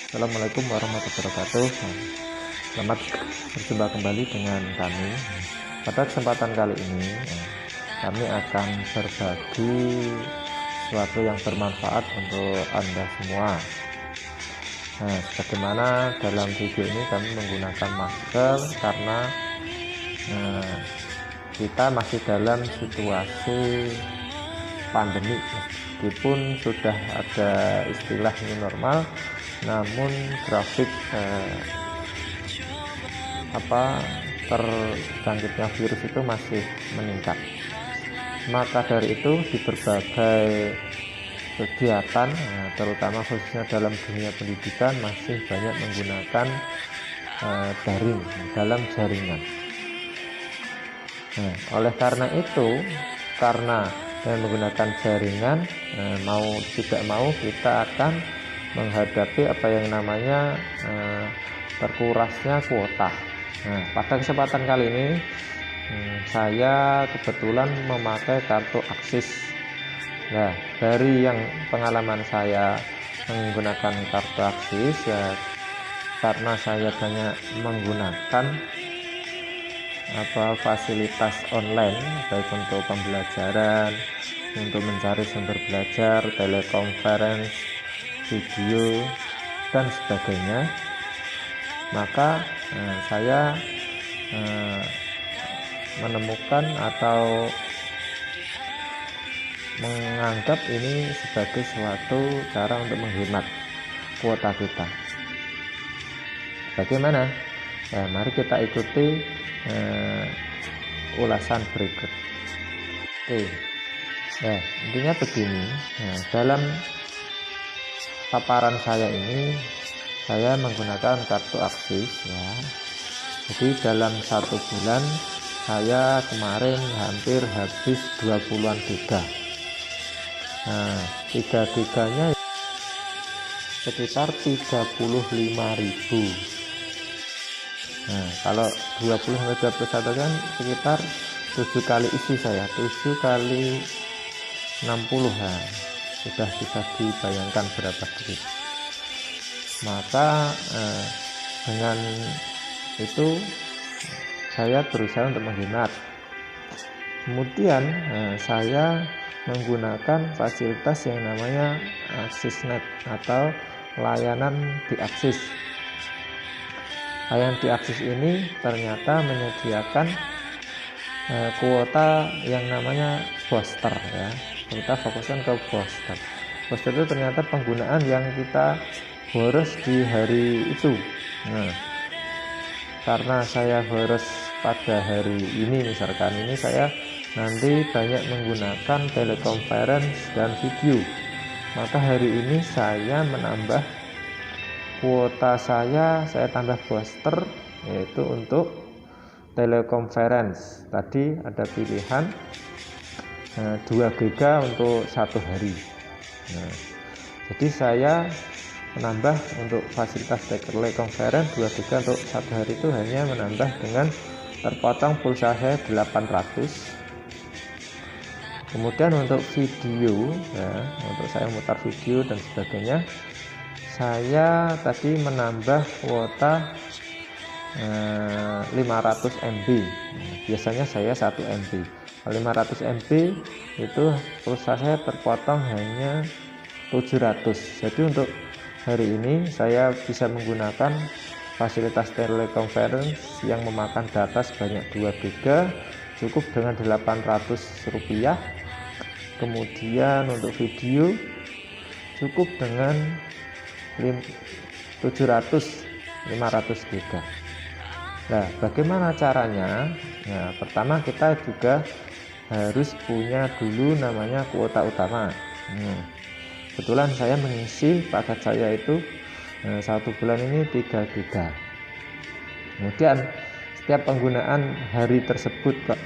Assalamualaikum warahmatullahi wabarakatuh. Selamat berjumpa kembali dengan kami. Pada kesempatan kali ini kami akan berbagi sesuatu yang bermanfaat untuk Anda semua. Bagaimana dalam video ini kami menggunakan masker karena kita masih dalam situasi pandemi. Meskipun sudah ada istilah new normal, namun grafik terjangkitnya virus itu masih meningkat. Maka dari itu di berbagai kegiatan, terutama khususnya dalam dunia pendidikan, masih banyak menggunakan daring dalam jaringan. Oleh karena itu, karena menggunakan jaringan, mau tidak mau kita akan menghadapi apa yang namanya terkurasnya kuota. Pada kesempatan kali ini saya kebetulan memakai kartu Aksis. Dari yang pengalaman saya menggunakan kartu Aksis, karena saya banyak menggunakan fasilitas online, baik untuk pembelajaran, untuk mencari sumber belajar, telekonferensi, video dan sebagainya, maka saya menemukan atau menganggap ini sebagai suatu cara untuk menghemat kuota kita. Bagaimana? Mari kita ikuti ulasan berikut. Intinya begini. Dalam paparan saya ini, saya menggunakan kartu Aksis, Jadi dalam 1 bulan saya kemarin hampir habis 20-an giga. Giga-giganya sekitar 35.000. Kalau 20-21 kan sekitar 7 kali isi saya, 7 kali 60, sudah bisa dibayangkan berapa duit. Maka dengan itu saya berusaha untuk menghemat. Kemudian saya menggunakan fasilitas yang namanya Aksisnet atau layanan di Aksis. Layanan di Aksis ini ternyata menyediakan kuota yang namanya booster, Kita fokuskan ke booster. Booster itu ternyata penggunaan yang kita boros di hari itu. Karena saya boros pada hari ini, misalkan ini saya nanti banyak menggunakan telekonferensi dan video, maka hari ini saya menambah kuota saya tambah booster, yaitu untuk telekonferensi. Tadi ada pilihan 2 giga untuk 1 hari. Jadi saya menambah untuk fasilitas telekonferensi 2 giga untuk 1 hari itu hanya menambah dengan terpotong pulsa saya 800. Kemudian untuk video, untuk saya mutar video dan sebagainya, saya tadi menambah kuota 500 MB. Biasanya saya 1 MB. 500 MB itu pulsa saya terpotong hanya 700. Jadi untuk hari ini saya bisa menggunakan fasilitas telekonferensi yang memakan data sebanyak 2 GB, cukup dengan Rp800. Kemudian untuk video cukup dengan 500 GB. Bagaimana caranya? Pertama kita juga harus punya dulu namanya kuota utama. Kebetulan saya mengisi paket saya itu 1 bulan ini 3 GB. Kemudian setiap penggunaan hari tersebut kok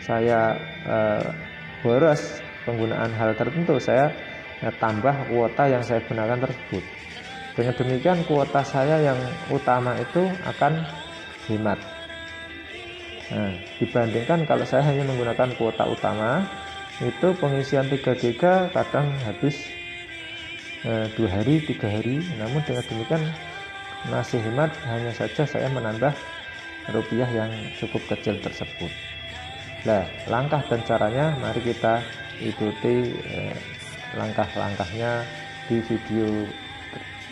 saya boros penggunaan hal tertentu, saya tambah kuota yang saya gunakan tersebut. Dengan demikian kuota saya yang utama itu akan hemat. Dibandingkan kalau saya hanya menggunakan kuota utama, itu pengisian 3 GB kadang habis 2 hari 3 hari. Namun dengan demikian masih hemat, hanya saja saya menambah rupiah yang cukup kecil tersebut. Nah, langkah dan caranya mari kita ikuti langkah-langkahnya di video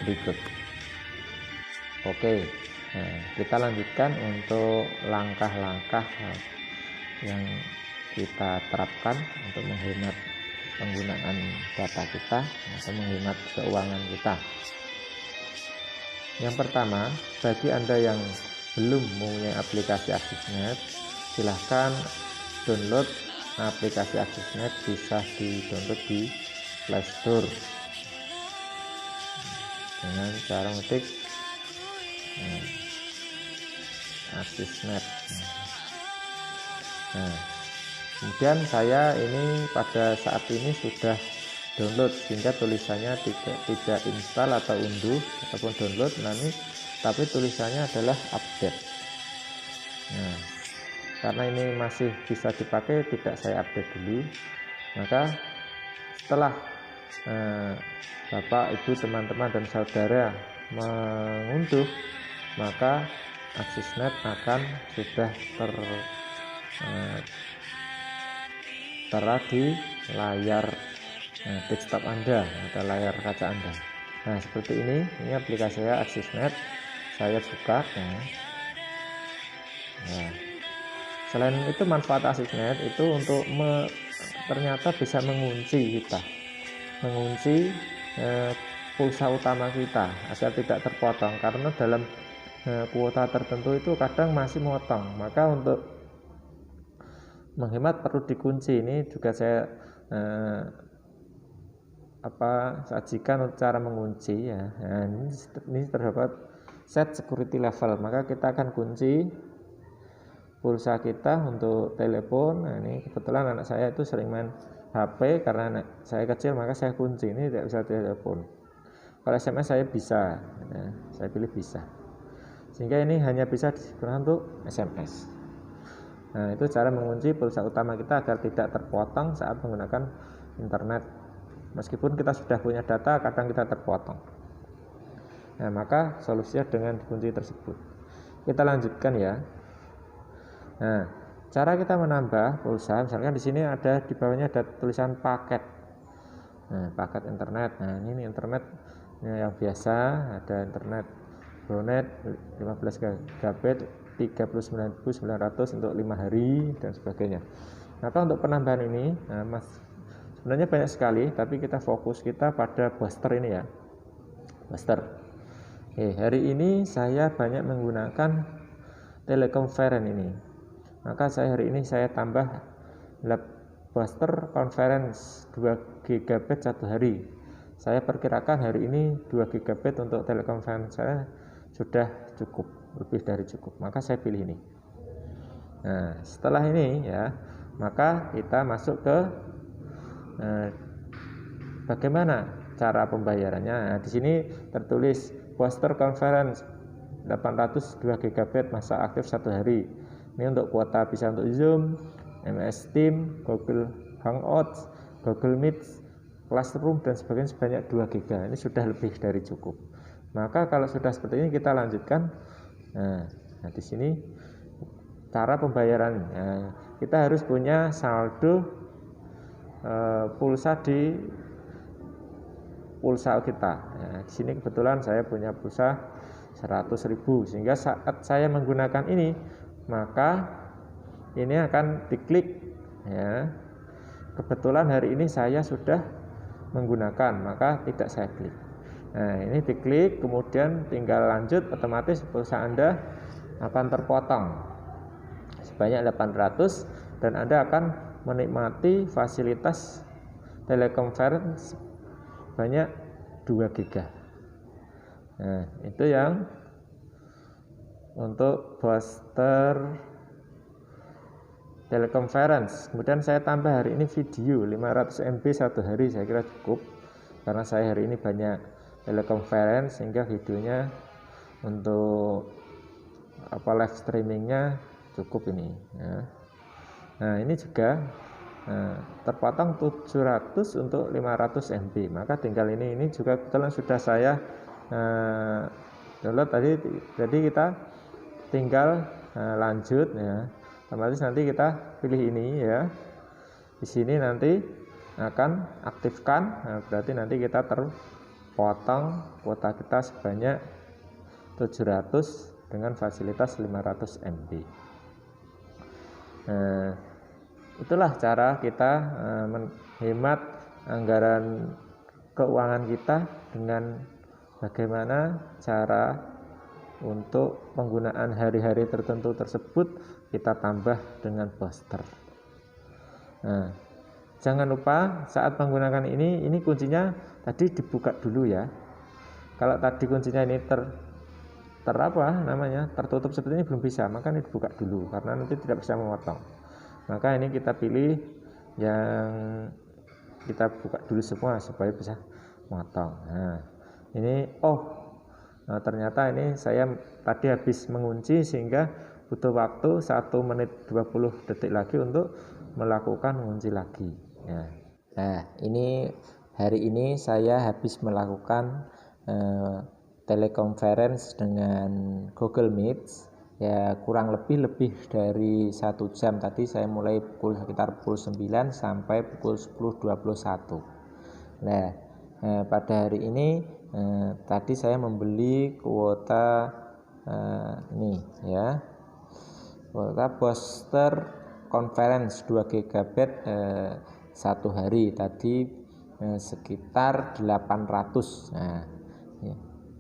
berikut. Oke, nah, kita lanjutkan untuk langkah-langkah yang kita terapkan untuk menghemat penggunaan data kita atau menghemat keuangan kita. Yang pertama, bagi Anda yang belum mempunyai aplikasi AXISNet, silahkan download aplikasi AXISNet, bisa di-download di Play Store dengan cara ngetik AXISNet. Nah, kemudian saya ini pada saat ini sudah download, sehingga tulisannya tidak install atau unduh ataupun download nanti, tapi tulisannya adalah update. Nah, karena ini masih bisa dipakai, tidak saya update dulu. Maka setelah Bapak, Ibu, teman-teman dan saudara mengunduh, maka AXISNet akan sudah tertera di layar desktop Anda atau layar kaca Anda. Nah, seperti ini aplikasi saya AXISNet. Saya buka. Nah, selain itu manfaat AXISNet itu untuk ternyata bisa mengunci kita, mengunci pulsa utama kita agar tidak terpotong, karena dalam kuota tertentu itu kadang masih memotong. Maka untuk menghemat perlu dikunci. Ini juga saya sajikan cara mengunci ya. Nah, ini terdapat set security level, maka kita akan kunci pulsa kita untuk telepon. Nah, ini kebetulan anak saya itu sering main HP, karena anak saya kecil maka saya kunci, ini tidak bisa telepon. Kalau SMS saya bisa, nah, saya pilih bisa, sehingga ini hanya bisa digunakan untuk SMS. Nah, itu cara mengunci pulsa utama kita agar tidak terpotong saat menggunakan internet. Meskipun kita sudah punya data, kadang kita terpotong. Nah, maka solusinya dengan kunci tersebut. Kita lanjutkan ya. Nah, cara kita menambah pulsa, misalkan di sini ada di bawahnya ada tulisan paket. Nah, paket internet. Nah, ini internet yang biasa, ada internet Bronet 15 GB 39.900 untuk 5 hari dan sebagainya. Maka untuk penambahan ini, sebenarnya banyak sekali, tapi kita fokus pada booster ini ya. Booster. Oke, hari ini saya banyak menggunakan teleconference ini. Maka hari ini saya tambah booster conference 2 GB satu hari. Saya perkirakan hari ini 2 GB untuk teleconference saya sudah cukup, lebih dari cukup. Maka saya pilih ini. Nah, setelah ini ya, maka kita masuk ke bagaimana cara pembayarannya. Nah, di sini tertulis booster conference 802 GB masa aktif 1 hari. Ini untuk kuota bisa untuk Zoom, MS Team, Google Hangouts, Google Meet, Classroom dan sebagainya sebanyak 2 GB. Ini sudah lebih dari cukup. Maka kalau sudah seperti ini kita lanjutkan. Nah, di sini cara pembayaran. Nah, kita harus punya saldo pulsa di pulsa kita. Nah, di sini kebetulan saya punya pulsa 100.000, sehingga saat saya menggunakan ini, maka ini akan diklik ya. Kebetulan hari ini saya sudah menggunakan, maka tidak saya klik. Nah, ini diklik, kemudian tinggal lanjut, otomatis pulsa Anda akan terpotong sebanyak 800 dan Anda akan menikmati fasilitas teleconference banyak 2 GB. Nah, itu yang untuk booster teleconference. Kemudian saya tambah hari ini video 500 MB satu hari, saya kira cukup karena saya hari ini banyak teleconference, sehingga videonya untuk live streamingnya cukup ini ya. Nah, ini juga terpotong 700 untuk 500 MB. Maka tinggal ini juga kebetulan sudah saya download tadi, jadi kita tinggal lanjut ya. Otomatis nanti kita pilih ini ya. Di sini nanti akan aktifkan, berarti nanti kita terpotong kuota kita sebanyak 700 dengan fasilitas 500 MB. Itulah cara kita menghemat anggaran keuangan kita dengan bagaimana cara untuk penggunaan hari-hari tertentu tersebut kita tambah dengan booster. Jangan lupa saat menggunakan ini kuncinya tadi dibuka dulu ya. Kalau tadi kuncinya ini tertutup seperti ini belum bisa, maka ini dibuka dulu karena nanti tidak bisa memotong. Maka ini kita pilih yang kita buka dulu semua supaya bisa memotong. Ternyata ini saya tadi habis mengunci sehingga butuh waktu 1 menit 20 detik lagi untuk melakukan mengunci lagi ya. Ini hari ini saya habis melakukan telekonferensi dengan Google Meet ya, kurang lebih dari 1 jam. Tadi saya mulai sekitar pukul 9 sampai pukul 10.21. Pada hari ini tadi saya membeli kuota ini ya, kuota booster conference 2 GB 1 hari tadi sekitar 800.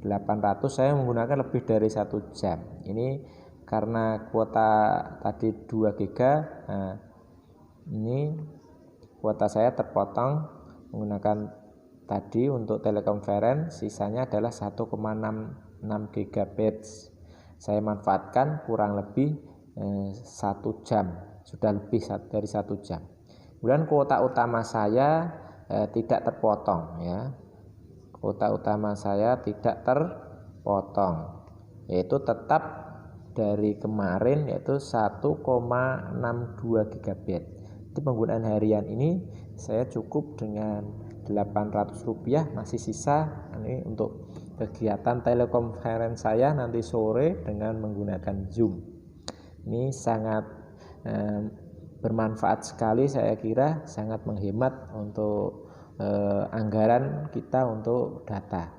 800 saya menggunakan lebih dari 1 jam. Ini karena kuota tadi 2 GB, ini kuota saya terpotong menggunakan tadi untuk telekonferensi, sisanya adalah 1,66 GB. Saya manfaatkan kurang lebih 1 jam, sudah lebih dari 1 jam. Kemudian kuota utama saya tidak terpotong ya. Kuota utama saya tidak terpotong, yaitu tetap dari kemarin, yaitu 1,62 GB. Itu penggunaan harian ini saya cukup dengan Rp800, masih sisa ini untuk kegiatan telekonferensi saya nanti sore dengan menggunakan Zoom. Ini sangat bermanfaat sekali, saya kira sangat menghemat untuk anggaran kita untuk data.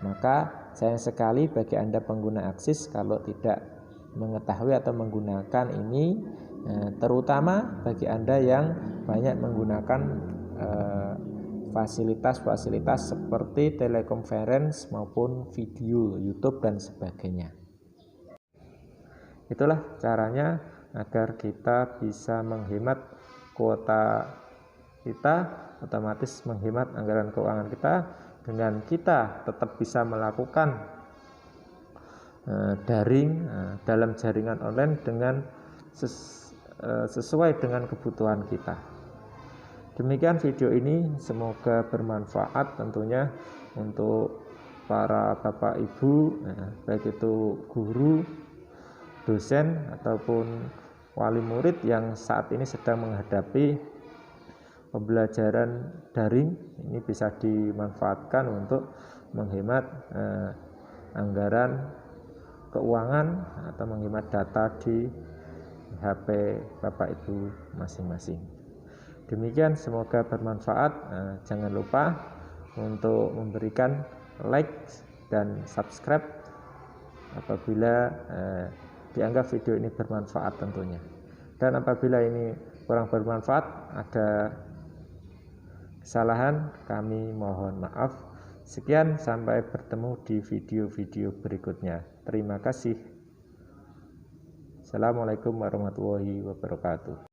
Maka sayang sekali bagi Anda pengguna Axis kalau tidak mengetahui atau menggunakan ini, terutama bagi Anda yang banyak menggunakan fasilitas-fasilitas seperti telekonferensi maupun video YouTube dan sebagainya. Itulah caranya agar kita bisa menghemat kuota kita, otomatis menghemat anggaran keuangan kita, dengan kita tetap bisa melakukan daring dalam jaringan online dengan sesuai dengan kebutuhan kita. Demikian video ini, semoga bermanfaat tentunya untuk para bapak ibu, baik itu guru, dosen ataupun wali murid yang saat ini sedang menghadapi pembelajaran daring. Ini bisa dimanfaatkan untuk menghemat anggaran keuangan atau menghemat data di HP Bapak Ibu masing-masing. Demikian, semoga bermanfaat. Jangan lupa untuk memberikan like dan subscribe apabila dianggap video ini bermanfaat tentunya. Dan apabila ini kurang bermanfaat, ada kesalahan, kami mohon maaf. Sekian, sampai bertemu di video-video berikutnya. Terima kasih. Assalamualaikum warahmatullahi wabarakatuh.